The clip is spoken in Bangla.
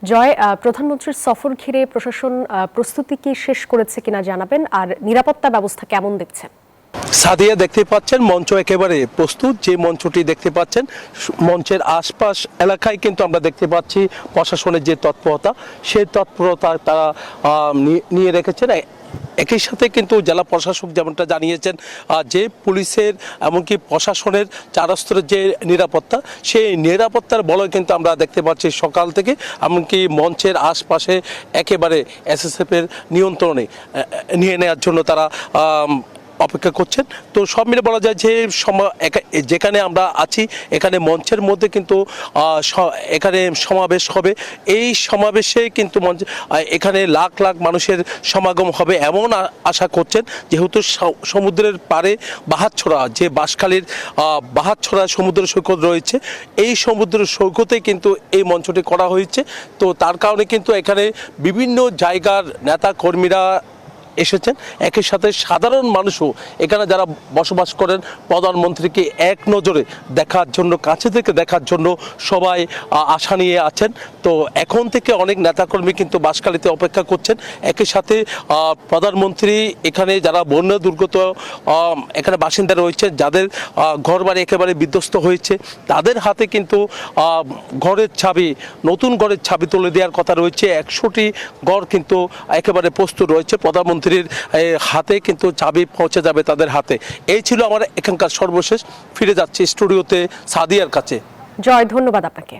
জয়, প্রধানমন্ত্রীর সফর ঘিরে প্রশাসন প্রস্তুতি কি শেষ করেছে কিনা জানাবেন, আর নিরাপত্তা ব্যবস্থা কেমন দেখছেন? সাদিয়া, দেখতে পাচ্ছেন মঞ্চ একেবারে প্রস্তুত। যে মঞ্চটি দেখতে পাচ্ছেন, মঞ্চের আশপাশ এলাকায় কিন্তু আমরা দেখতে পাচ্ছি প্রশাসনের যে তৎপরতা, সেই তৎপরতা তারা নিয়ে রেখেছেন। একই সাথে কিন্তু জেলা প্রশাসক যেমনটা জানিয়েছেন, যে পুলিশের এমনকি প্রশাসনের চার স্তরের যে নিরাপত্তা, সেই নিরাপত্তার বলয় কিন্তু আমরা দেখতে পাচ্ছি সকাল থেকে। এমনকি মঞ্চের আশপাশে একেবারে এসএসএফের নিয়ন্ত্রণে নিয়ে নেওয়ার জন্য তারা অপেক্ষা করছেন। তো সব মিলে বলা যায় যে যেখানে আমরা আছি, এখানে মঞ্চের মধ্যে কিন্তু এখানে সমাবেশ হবে। এই সমাবেশে কিন্তু এখানে লাখ লাখ মানুষের সমাগম হবে এমন আশা করছেন, যেহেতু সমুদ্রের পাড়ে বাহাতছড়া, যে বাঁশখালীর বাহাতছড়া সমুদ্র সৈকত রয়েছে, এই সমুদ্র সৈকতে কিন্তু এই মঞ্চটি করা হয়েছে। তো তার কারণে কিন্তু এখানে বিভিন্ন জায়গার নেতা কর্মীরা এসেছেন। একই সাথে সাধারণ মানুষও এখানে যারা বসবাস করেন, প্রধানমন্ত্রীকে এক নজরে দেখার জন্য, কাছে থেকে দেখার জন্য সবাই আশা নিয়ে আছেন। তো এখন থেকে অনেক নেতাকর্মী কিন্তু বাঁশখালীতে অপেক্ষা করছেন। একই সাথে প্রধানমন্ত্রী এখানে যারা বন্যা দুর্গত এখানে বাসিন্দা রয়েছে, যাদের ঘরবাড়ি একেবারে বিধ্বস্ত হয়েছে, তাদের হাতে কিন্তু ঘরের চাবি, নতুন ঘরের চাবি তুলে দেওয়ার কথা রয়েছে। 100টি ঘর কিন্তু একেবারে প্রস্তুত রয়েছে। প্রধানমন্ত্রীর হাতে কিন্তু চাবি পৌঁছে যাবে তাদের হাতে। এই ছিল আমার এখানকার সর্বশেষ। ফিরে যাচ্ছি স্টুডিওতে সাদিয়ার কাছে। জয়, ধন্যবাদ আপনাকে।